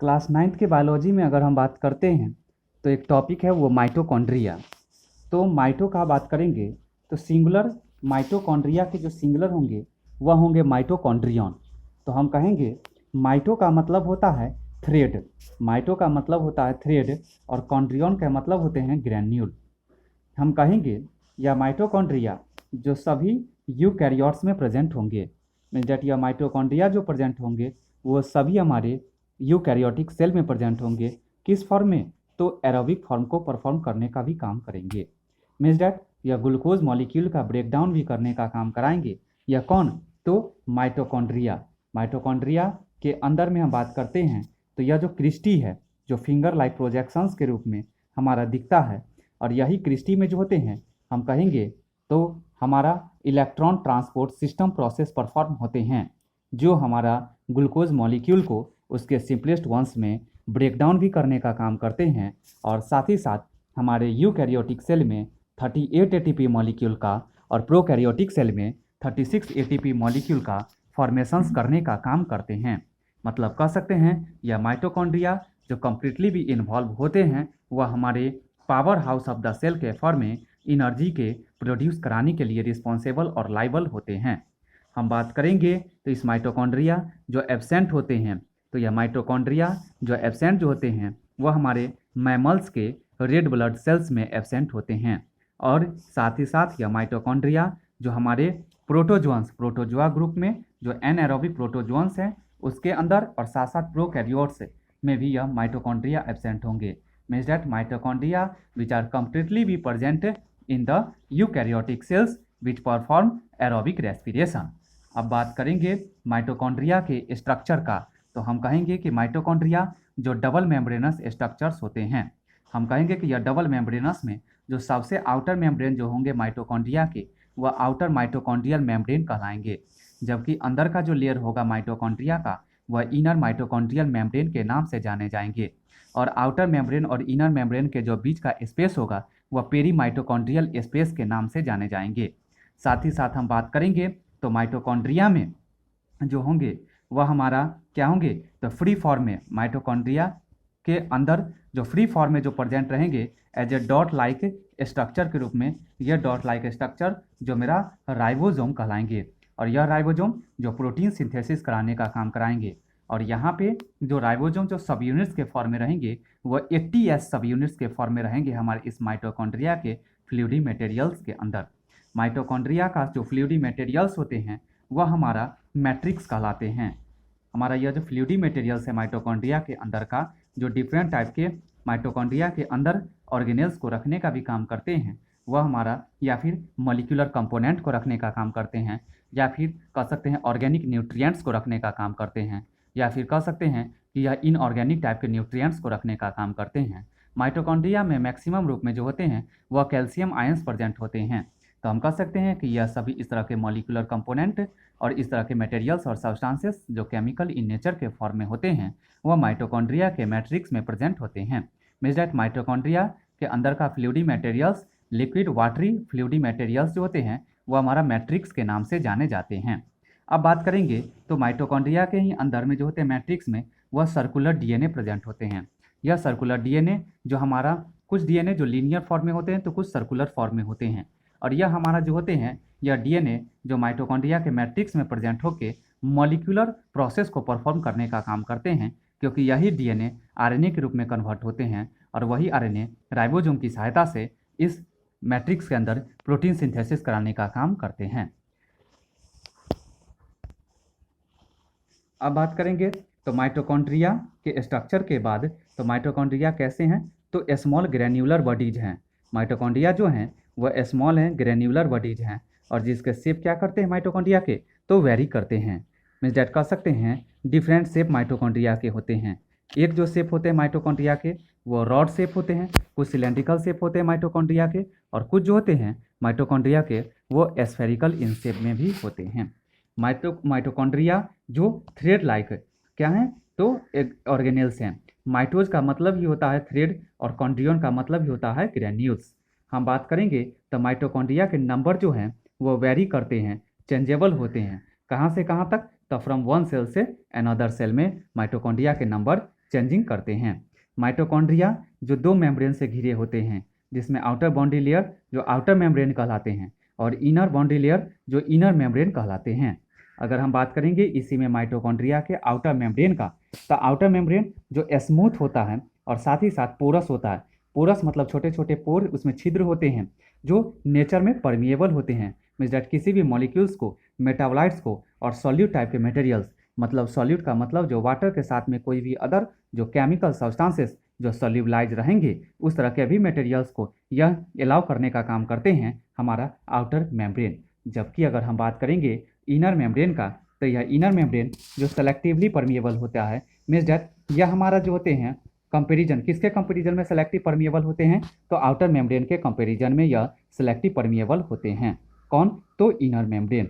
Class 9th के biology में अगर हम बात करते हैं तो एक टॉपिक है वो माइटोकॉन्ड्रिया। तो माइटो का बात करेंगे तो सिंगुलर माइटोकॉन्ड्रिया के जो सिंगुलर होंगे वह होंगे माइटोकॉन्ड्रियन। तो हम कहेंगे माइटो का मतलब होता है थ्रेड, माइटो का मतलब होता है थ्रेड और कॉन्ड्रियन का मतलब होते हैं ग्रैन्यूल। हम कहेंगे यह माइटोकॉन्ड्रिया जो सभी यूकैरियोट्स में प्रेजेंट होंगे, मीन दैट यह माइटोकॉन्ड्रिया जो प्रेजेंट होंगे वो सभी हमारे यूकैरियोटिक सेल में प्रेजेंट होंगे। किस फॉर्म में? तो एरोबिक फॉर्म को परफॉर्म करने का भी काम करेंगे, मीन्स डैट यह ग्लूकोज मॉलिक्यूल का ब्रेकडाउन भी करने का काम कराएंगे। यह कौन? तो माइटोकॉन्ड्रिया। माइटोकॉन्ड्रिया के अंदर में हम बात करते हैं तो यह जो क्रिस्टी है जो फिंगर लाइक प्रोजेक्शंस के रूप में हमारा दिखता है, और यही क्रिस्टी में जो होते हैं हम कहेंगे तो हमारा electron transport system process perform होते हैं, जो हमारा ग्लूकोज मॉलिक्यूल को उसके सिंपलेस्ट वंस में ब्रेकडाउन भी करने का काम करते हैं, और साथ ही साथ हमारे यूकैरियोटिक सेल में 38 एटीपी मॉलिक्यूल का और प्रोकैरियोटिक सेल में 36 एटीपी मॉलिक्यूल का फॉर्मेशंस करने का काम करते हैं। मतलब कह सकते हैं यह माइटोकॉन्ड्रिया जो कम्प्लीटली भी इन्वॉल्व होते हैं वह हमारे power house of the cell के फॉर्म में एनर्जी के प्रोड्यूस कराने के लिए रिस्पॉन्सिबल और लाइबल होते हैं। हम बात करेंगे तो इस माइटोकॉन्ड्रिया जो एब्सेंट होते हैं, तो यह माइटोकॉन्ड्रिया जो एब्सेंट जो होते हैं वह हमारे मैमल्स के रेड ब्लड सेल्स में एब्सेंट होते हैं, और साथ ही साथ यह माइटोकॉन्ड्रिया जो हमारे प्रोटोजोअन्स प्रोटोजोआ ग्रुप में जो एनएरोबिक प्रोटोजोअन्स हैं उसके अंदर और साथ साथ प्रोकैरियोट्स में भी यह माइटोकॉन्ड्रिया एब्सेंट होंगे, means that mitochondria which are completely be present in the eukaryotic cells which perform aerobic respiration. अब बात करेंगे माइटोकॉन्ड्रिया के स्ट्रक्चर का, तो हम कहेंगे कि माइटोकॉन्ड्रिया जो डबल मेम्ब्रेनस स्ट्रक्चर्स होते हैं, हम कहेंगे कि यह डबल मेम्ब्रेनस में जो सबसे आउटर मेम्ब्रेन जो होंगे माइटोकॉन्ड्रिया के वह आउटर माइटोकॉन्ड्रियल मेम्ब्रेन कहलाएंगे, जबकि अंदर का जो लेयर होगा माइटोकॉन्ड्रिया का वह इनर माइटोकॉन्ड्रियल मेम्ब्रेन के नाम से जाने जाएंगे, और आउटर मेम्ब्रेन और इनर मेम्ब्रेन के जो बीच का स्पेस होगा वह पेरी माइटोकॉन्ड्रियल स्पेस के नाम से जाने जाएंगे। साथ ही साथ हम बात करेंगे तो माइटोकॉन्ड्रिया में जो होंगे वह हमारा क्या होंगे? तो फ्री फॉर्म में माइटोकॉन्ड्रिया के अंदर जो फ्री फॉर्म में जो प्रेजेंट रहेंगे as a dot like structure के रूप में, यह डॉट लाइक स्ट्रक्चर जो मेरा राइबोसोम कहलाएंगे, और यह राइबोसोम जो प्रोटीन सिंथेसिस कराने का काम कराएंगे। और यहाँ पे जो राइबोसोम जो सब यूनिट्स के फॉर्म में रहेंगे वह 80S सब यूनिट्स के फॉर्म में रहेंगे हमारे इस माइटोकॉन्ड्रिया के फ्लूइडी मटेरियल्स के अंदर। माइटोकॉन्ड्रिया का जो फ्लूइडी मटेरियल्स होते हैं वह हमारा मैट्रिक्स कहलाते हैं। हमारा यह जो फ्लूइडी मटेरियल्स है माइटोकॉन्ड्रिया के अंदर का, जो डिफरेंट टाइप के माइटोकॉन्ड्रिया के अंदर ऑर्गेनेल्स को रखने का भी काम करते हैं, वह हमारा या फिर मॉलिक्यूलर कंपोनेंट को रखने का काम करते हैं, या फिर कह सकते हैं ऑर्गेनिक न्यूट्रिएंट्स को रखने का काम करते हैं, या फिर कह सकते हैं कि यह इनऑर्गेनिक टाइप के न्यूट्रिएंट्स को रखने का काम करते हैं। माइटोकॉन्ड्रिया में मैक्सिमम रूप में जो होते हैं वह कैल्शियम आयंस प्रेजेंट होते हैं। तो हम कह सकते हैं कि यह सभी इस तरह के मॉलिक्यूलर कंपोनेंट और इस तरह के मटेरियल्स और सब्सटेंसेस जो केमिकल इन नेचर के फॉर्म में होते हैं वह माइटोकॉन्ड्रिया के मैट्रिक्स में प्रेजेंट होते हैं। मीन्स दैट माइटोकॉन्ड्रिया के अंदर का फ्लूइडी मटेरियल्स, लिक्विड वाटरी फ्लूइडी मटेरियल्स जो होते हैं वह हमारा मैट्रिक्स के नाम से जाने जाते हैं। अब बात करेंगे तो माइटोकॉन्ड्रिया के ही अंदर में जो होते हैं मैट्रिक्स में वह सर्कुलर डीएनए प्रेजेंट होते हैं। यह सर्कुलर डीएनए जो हमारा कुछ डीएनए जो लीनियर फॉर्म में होते हैं तो कुछ सर्कुलर फॉर्म में होते हैं, और यह हमारा जो होते हैं यह डीएनए जो माइटोकॉन्ड्रिया के मैट्रिक्स में प्रेजेंट होकर मॉलिक्यूलर प्रोसेस को परफॉर्म करने का काम करते हैं, क्योंकि यही डीएनए आरएनए के रूप में कन्वर्ट होते हैं, और वही आरएनए राइबोसोम की सहायता से इस मैट्रिक्स के अंदर प्रोटीन सिंथेसिस कराने का काम करते हैं। अब बात करेंगे तो माइटोकॉन्ड्रिया के स्ट्रक्चर के बाद तो माइटोकॉन्ड्रिया कैसे हैं? तो स्मॉल ग्रैन्युलर बॉडीज हैं। माइटोकॉन्ड्रिया जो हैं वह स्मॉल हैं, ग्रैन्युलर बॉडीज हैं, और जिसके शेप क्या करते हैं माइटोकॉन्ड्रिया के? तो वेरी करते हैं। मीन्स डैट कह सकते हैं डिफरेंट शेप माइटोकॉन्ड्रिया के होते हैं। एक जो शेप होते हैं माइटोकॉन्ड्रिया के वो रॉड शेप होते हैं, कुछ सिलेंड्रिकल शेप होते हैं माइटोकॉन्ड्रिया के, और कुछ जो होते हैं माइटोकॉन्ड्रिया के वो स्फेरिकल इन शेप में भी होते हैं। माइटोकॉन्ड्रिया जो थ्रेड लाइक क्या हैं? तो एक ऑर्गेनेल्स हैं। माइटोज का मतलब ही होता है थ्रेड और कॉन्ड्रियन का मतलब ही होता है ग्रैन्यूल्स। हम बात करेंगे तो माइटोकॉन्ड्रिया के नंबर जो हैं वो वेरी करते हैं, चेंजेबल होते हैं। कहाँ से कहाँ तक? तो फ्रॉम वन सेल से अनदर सेल में माइटोकॉन्ड्रिया के नंबर चेंजिंग करते हैं। माइटोकॉन्ड्रिया जो दो मेम्ब्रेन से घिरे होते हैं, जिसमें आउटर बाउंड्री लेयर जो आउटर मेम्ब्रेन कहलाते हैं और इनर बाउंड्री लेयर जो इनर मेम्ब्रेन कहलाते हैं। अगर हम बात करेंगे इसी में माइटोकॉन्ड्रिया के आउटर मेम्ब्रेन का, तो आउटर मेम्ब्रेन जो स्मूथ होता है और साथ ही साथ पोरस होता है। पोरस मतलब छोटे छोटे पोर, उसमें छिद्र होते हैं जो नेचर में परमिएबल होते हैं, मीन्स डैट किसी भी मॉलिक्यूल्स को, मेटाबोलाइट्स को और सॉल्यूट टाइप के मटेरियल्स, मतलब सॉल्यूट का मतलब जो वाटर के साथ में कोई भी अदर जो केमिकल सब्सटेंसेस जो सॉल्यूबलाइज रहेंगे, उस तरह के भी मटेरियल्स को यह अलाउ करने का काम करते हैं हमारा आउटर मेम्ब्रेन। जबकि अगर हम बात करेंगे इनर मेम्ब्रेन का, तो यह इनर मेम्ब्रेन जो सेलेक्टिवली परमिएबल होता है, मीन्स डैट यह हमारा जो होते हैं कंपैरिजन, किसके कंपैरिजन में सेलेक्टिव परमिएबल होते हैं, तो आउटर मेम्ब्रेन के कंपैरिजन में यह सेलेक्टिव परमिएबल होते हैं। कौन? तो इनर मेम्ब्रेन।